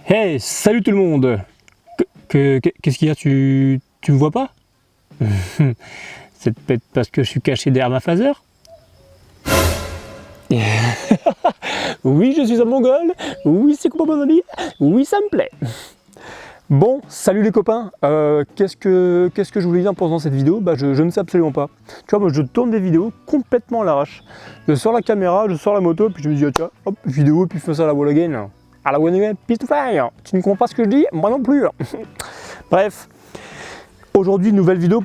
Hey, salut tout le monde. Qu'est-ce qu'il y a, tu me vois pas? C'est peut-être parce que je suis caché derrière ma phaser. Oui, je suis un mongol. Oui, c'est quoi mon ami? Oui, ça me plaît. Bon, salut les copains. Qu'est-ce que je voulais dire pendant cette vidéo? Je ne sais absolument pas. Tu vois, moi je tourne des vidéos complètement à l'arrache. Je sors la caméra, je sors la moto, puis je me dis, ah, tiens, hop, vidéo, puis je fais ça à la wall again. À la wall again, peace to fire. Tu ne comprends pas ce que je dis? Moi non plus. Bref, aujourd'hui, nouvelle vidéo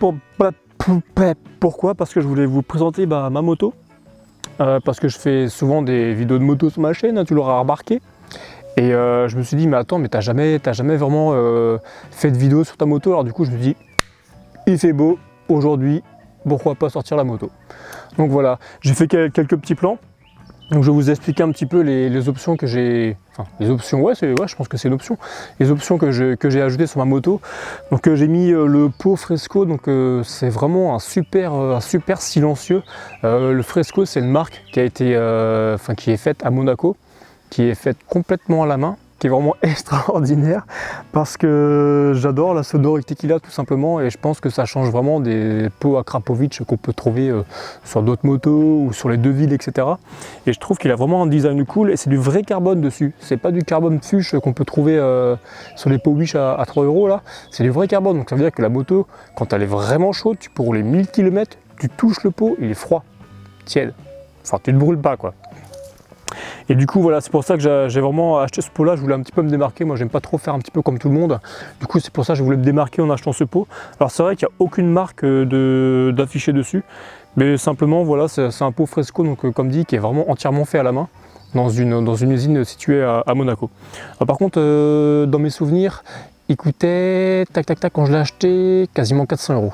pourquoi? Parce que je voulais vous présenter ma moto. Parce que je fais souvent des vidéos de moto sur ma chaîne, hein, tu l'auras remarqué. Et je me suis dit, mais attends, mais t'as jamais vraiment fait de vidéo sur ta moto. Alors du coup, je me dis, il fait beau aujourd'hui, pourquoi pas sortir la moto. Donc voilà, j'ai fait quelques petits plans. Donc je vais vous expliquer un petit peu les options que j'ai, enfin les options, ouais, je pense que c'est l'option, les options que j'ai ajoutées sur ma moto. Donc j'ai mis le pot Fresco, donc c'est vraiment un super silencieux. Le Fresco, c'est une marque qui a été, qui est faite à Monaco, qui est faite complètement à la main, qui est vraiment extraordinaire parce que j'adore la sonorité qu'il a tout simplement, et je pense que ça change vraiment des pots Akrapovic qu'on peut trouver sur d'autres motos ou sur les Deville, etc. Et je trouve qu'il a vraiment un design cool, et c'est du vrai carbone dessus, c'est pas du carbone fuche qu'on peut trouver sur les pots Wish à 3 € là, c'est du vrai carbone. Donc ça veut dire que la moto, quand elle est vraiment chaude, tu peux rouler 1000 km, tu touches le pot, il est froid, tiède, enfin tu ne brûles pas quoi. Et du coup voilà, c'est pour ça que j'ai vraiment acheté ce pot là. Je voulais un petit peu me démarquer, moi j'aime pas trop faire un petit peu comme tout le monde, du coup c'est pour ça que je voulais me démarquer en achetant ce pot. Alors c'est vrai qu'il n'y a aucune marque d'affiché dessus, mais simplement voilà, c'est un pot Fresco, donc comme dit, qui est vraiment entièrement fait à la main dans une usine située à Monaco. Alors, par contre dans mes souvenirs, il coûtait quand je l'ai acheté quasiment 400 €.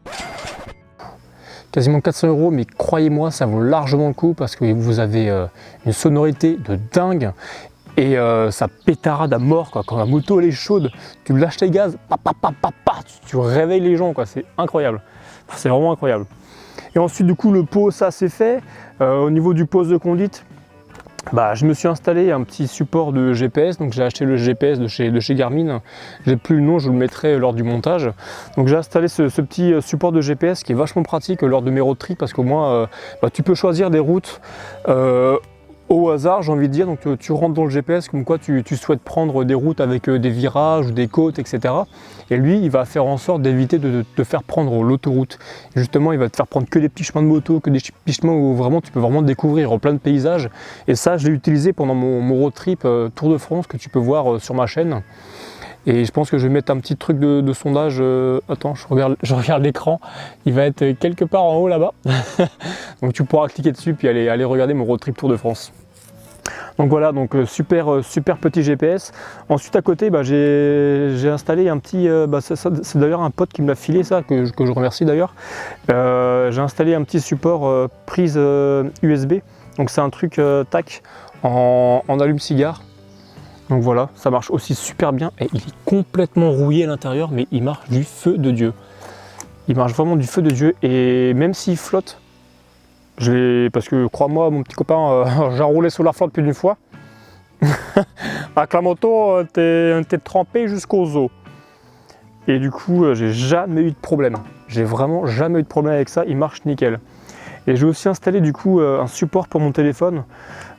Quasiment 400 €, mais croyez-moi, ça vaut largement le coup parce que vous avez une sonorité de dingue, et ça pétarade à mort quoi. Quand la moto elle est chaude, tu lâches tes gaz, tu réveilles les gens quoi, c'est incroyable, c'est vraiment incroyable. Et ensuite du coup le pot, ça c'est fait. Au niveau du poste de conduite, je me suis installé un petit support de GPS, donc j'ai acheté le GPS de chez Garmin, j'ai plus le nom, je vous le mettrai lors du montage. Donc j'ai installé ce petit support de GPS qui est vachement pratique lors de mes road trips, parce qu'au moins tu peux choisir des routes au hasard, j'ai envie de dire. Donc tu rentres dans le GPS comme quoi tu souhaites prendre des routes avec des virages ou des côtes, etc. Et lui, il va faire en sorte d'éviter de te faire prendre l'autoroute. Justement, il va te faire prendre que des petits chemins de moto, que des petits chemins où vraiment tu peux vraiment découvrir plein de paysages. Et ça, je l'ai utilisé pendant mon road trip Tour de France, que tu peux voir sur ma chaîne. Et je pense que je vais mettre un petit truc de sondage. Attends, je regarde l'écran. Il va être quelque part en haut là-bas. Donc tu pourras cliquer dessus puis aller regarder mon road trip Tour de France. Donc voilà, donc super petit GPS. Ensuite à côté, j'ai installé un petit, c'est d'ailleurs un pote qui me l'a filé ça, que je remercie d'ailleurs. J'ai installé un petit support prise USB. Donc c'est un truc tac en allume-cigare. Donc voilà, ça marche aussi super bien, et il est complètement rouillé à l'intérieur, mais il marche du feu de Dieu. Il marche vraiment du feu de Dieu, et même s'il flotte, parce que crois-moi mon petit copain, j'ai roulé sur la flotte plus d'une fois. Avec la moto, t'es trempé jusqu'aux os. Et du coup, j'ai jamais eu de problème. J'ai vraiment jamais eu de problème avec ça, il marche nickel. Et j'ai aussi installé du coup un support pour mon téléphone.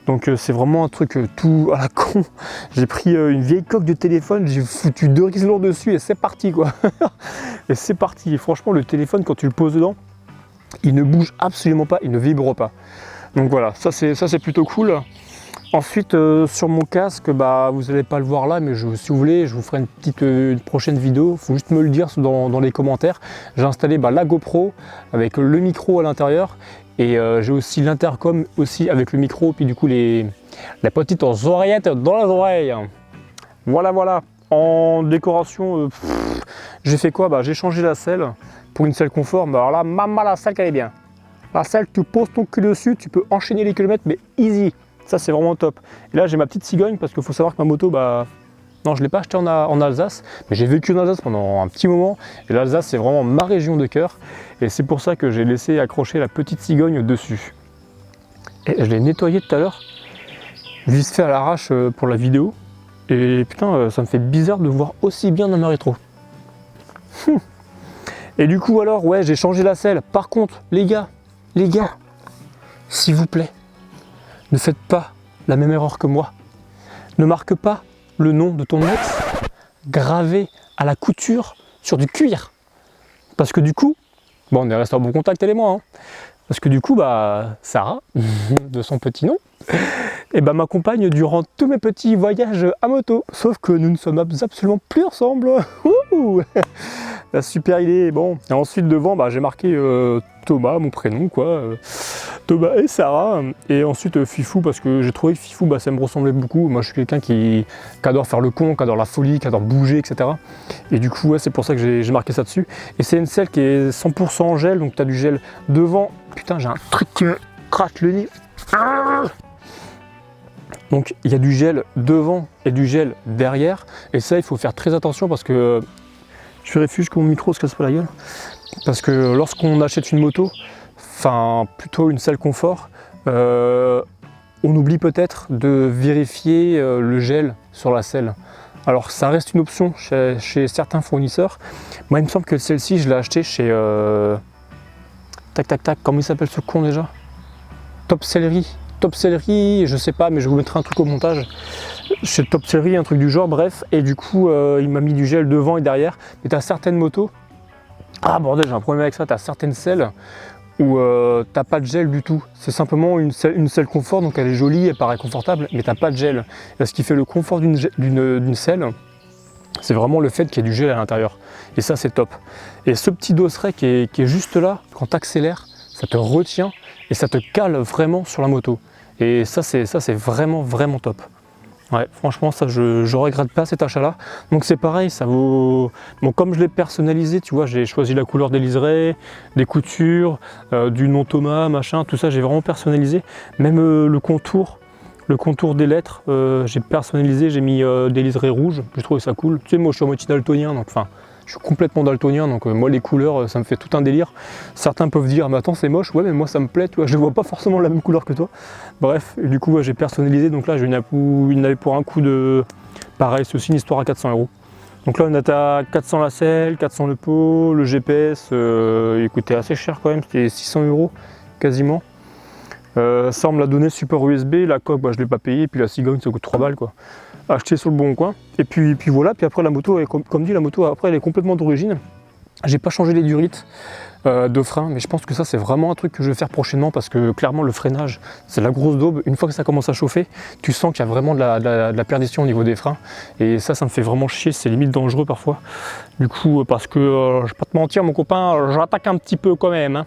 Donc c'est vraiment un truc tout à la con. J'ai pris une vieille coque de téléphone, j'ai foutu 2 riselons dessus et c'est parti quoi. Et c'est parti. Et franchement, le téléphone, quand tu le poses dedans, il ne bouge absolument pas, il ne vibre pas. Donc voilà, ça c'est plutôt cool. Ensuite sur mon casque, vous n'allez pas le voir là, mais si vous voulez, je vous ferai une prochaine vidéo. Il faut juste me le dire dans les commentaires. J'ai installé la GoPro avec le micro à l'intérieur, et j'ai aussi l'intercom aussi avec le micro, puis du coup les petites oreillettes dans les oreilles. Voilà. En décoration, j'ai fait quoi? J'ai changé la selle pour une selle confort. Mais alors là, maman, la selle qu'elle est bien. La selle, tu poses ton cul dessus, tu peux enchaîner les kilomètres, mais easy. Ça c'est vraiment top. Et là j'ai ma petite cigogne, parce qu'il faut savoir que ma moto, non, je ne l'ai pas acheté en Alsace, mais j'ai vécu en Alsace pendant un petit moment, et l'Alsace c'est vraiment ma région de cœur, et c'est pour ça que j'ai laissé accrocher la petite cigogne dessus. Et je l'ai nettoyé tout à l'heure, vite fait à l'arrache pour la vidéo, Et putain, ça me fait bizarre de voir aussi bien dans ma rétro. Et du coup alors, ouais, j'ai changé la selle. Par contre, les gars, s'il vous plaît, ne faites pas la même erreur que moi. Ne marque pas le nom de ton ex gravé à la couture sur du cuir. Parce que du coup, bon, on est resté en bon contact elle et moi, hein. Parce que du coup, bah, Sarah, de son petit nom, et bah, m'accompagne durant tous mes petits voyages à moto. Sauf que nous ne sommes absolument plus ensemble. La super idée. Bon, et ensuite devant, bah, j'ai marqué Thomas, mon prénom, quoi. Thomas et Sarah. Et ensuite Fifou, parce que j'ai trouvé que Fifou, bah, ça me ressemblait beaucoup. Moi, je suis quelqu'un qui adore faire le con, qui adore la folie, qui adore bouger, etc. Et du coup, ouais, c'est pour ça que j'ai marqué ça dessus. Et c'est une selle qui est 100% en gel, donc tu as du gel devant. Putain, j'ai un truc qui me gratte le nez. Donc il y a du gel devant et du gel derrière. Et ça, il faut faire très attention parce que je vérifie que mon micro se casse pas la gueule. Parce que lorsqu'on achète une moto, enfin plutôt une selle confort, on oublie peut-être de vérifier le gel sur la selle. Alors ça reste une option chez certains fournisseurs. Moi il me semble que celle-ci je l'ai achetée chez comment il s'appelle ce con déjà? Top Sellerie, je sais pas, mais je vous mettrai un truc au montage. Chez Top Sellerie, un truc du genre, bref. Et du coup, il m'a mis du gel devant et derrière. Mais t'as certaines motos. Ah bordel, j'ai un problème avec ça. T'as certaines selles où t'as pas de gel du tout. C'est simplement une selle confort, donc elle est jolie, elle paraît confortable, mais t'as pas de gel. Et ce qui fait le confort d'une selle, c'est vraiment le fait qu'il y ait du gel à l'intérieur. Et ça, c'est top. Et ce petit dosseret qui est juste là, quand tu accélères, ça te retient et ça te cale vraiment sur la moto. Et ça, c'est vraiment, vraiment top. Ouais, franchement, ça, je regrette pas cet achat-là. Donc c'est pareil, ça vaut... Bon, comme je l'ai personnalisé, tu vois, j'ai choisi la couleur des liserés, des coutures, du nom Thomas, machin, tout ça, j'ai vraiment personnalisé. Même le contour des lettres, j'ai personnalisé, j'ai mis des liserés rouges, j'ai trouvé ça cool. Tu sais, moi je suis à moitié daltonien, donc enfin, je suis complètement daltonien, donc moi les couleurs, ça me fait tout un délire. Certains peuvent dire, mais attends, c'est moche, ouais, mais moi ça me plaît, tu vois, je ne vois pas forcément la même couleur que toi. Bref, et du coup, ouais, j'ai personnalisé, donc là, il y en avait pour un coup de... Pareil, c'est aussi une histoire à 400 €. Donc là, on est à 400 la selle, 400 le pot, le GPS, il coûtait assez cher quand même, c'était 600 € quasiment. Ça on me l'a donné support USB, la coque bah, je ne l'ai pas payé, puis la cigogne ça coûte 3 balles quoi. Acheté sur le bon coin. Et puis voilà, puis après la moto, comme dit la moto après elle est complètement d'origine. J'ai pas changé les durites de frein, mais je pense que ça c'est vraiment un truc que je vais faire prochainement parce que clairement le freinage c'est la grosse daube. Une fois que ça commence à chauffer, tu sens qu'il y a vraiment de la perdition au niveau des freins. Et ça me fait vraiment chier, c'est limite dangereux parfois. Du coup, parce que je vais pas te mentir mon copain, j'attaque un petit peu quand même. Hein.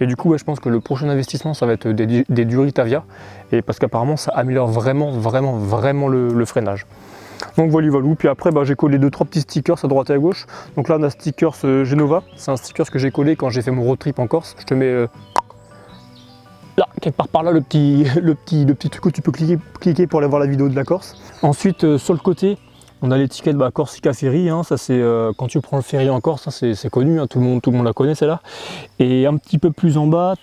Et du coup, ouais, je pense que le prochain investissement, ça va être des durites Avia, et parce qu'apparemment, ça améliore vraiment le freinage. Donc voilà. Puis après, bah, j'ai collé 2-3 petits stickers à droite et à gauche. Donc là, on a stickers Genova. C'est un sticker que j'ai collé quand j'ai fait mon road trip en Corse. Je te mets là, quelque part par là, le petit truc où tu peux cliquer pour aller voir la vidéo de la Corse. Ensuite, sur le côté, on a l'étiquette Corsica Ferry, hein, ça c'est quand tu prends le ferry en Corse, c'est connu, hein, tout le monde la connaît celle-là. Et un petit peu plus en bas,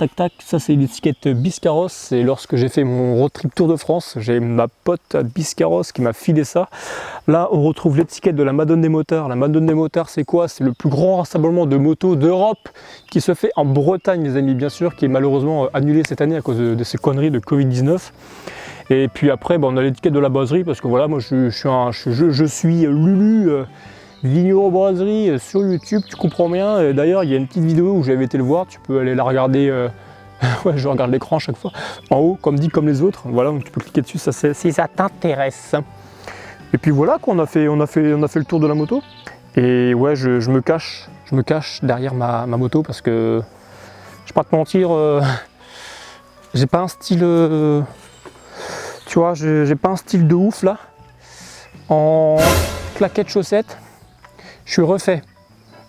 ça c'est l'étiquette Biscarrosse, c'est lorsque j'ai fait mon road trip Tour de France, j'ai ma pote Biscarrosse qui m'a filé ça. Là on retrouve l'étiquette de la Madone des motards. La Madone des motards c'est quoi? C'est le plus grand rassemblement de motos d'Europe qui se fait en Bretagne les amis, bien sûr, qui est malheureusement annulé cette année à cause de ces conneries de Covid-19. Et puis après, on a l'étiquette de la boiserie parce que voilà, moi je suis Lulu Vigneron Boiserie sur YouTube, tu comprends bien. D'ailleurs, il y a une petite vidéo où j'avais été le voir, tu peux aller la regarder. Ouais, je regarde l'écran à chaque fois. En haut, comme dit, comme les autres. Voilà, donc tu peux cliquer dessus, si ça t'intéresse. Et puis voilà, on a fait le tour de la moto. Et ouais, je me cache derrière ma moto parce que je vais pas te mentir, j'ai pas un style. Tu vois, j'ai pas un style de ouf là. En claquettes chaussettes, je suis refait.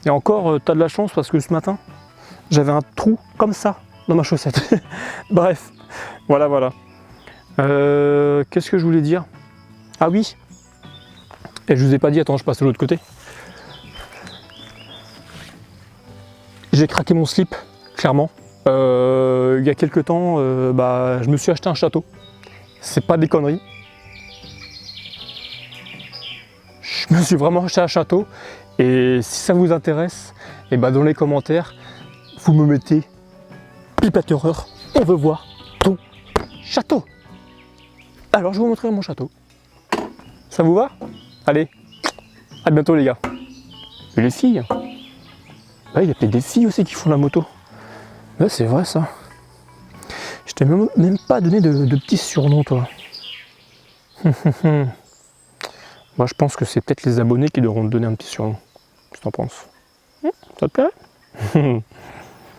Et encore, t'as de la chance parce que ce matin, j'avais un trou comme ça dans ma chaussette. Bref, voilà. Qu'est-ce que je voulais dire? Ah oui. Et je vous ai pas dit, attends, je passe de l'autre côté. J'ai craqué mon slip, clairement. Il y a quelques temps, je me suis acheté un château. C'est pas des conneries. Je me suis vraiment acheté un château. Et si ça vous intéresse, et bah dans les commentaires, vous me mettez Pipatereur, on veut voir ton château. Alors je vais vous montrer mon château. Ça vous va? Allez, à bientôt les gars. Et les filles, il y a peut-être des filles aussi qui font la moto. Ouais, c'est vrai ça. Je t'ai même pas donné de petits surnoms toi. Moi je pense que c'est peut-être les abonnés qui devront te donner un petit surnom. Qu'est-ce que t'en penses? Ça te plaît?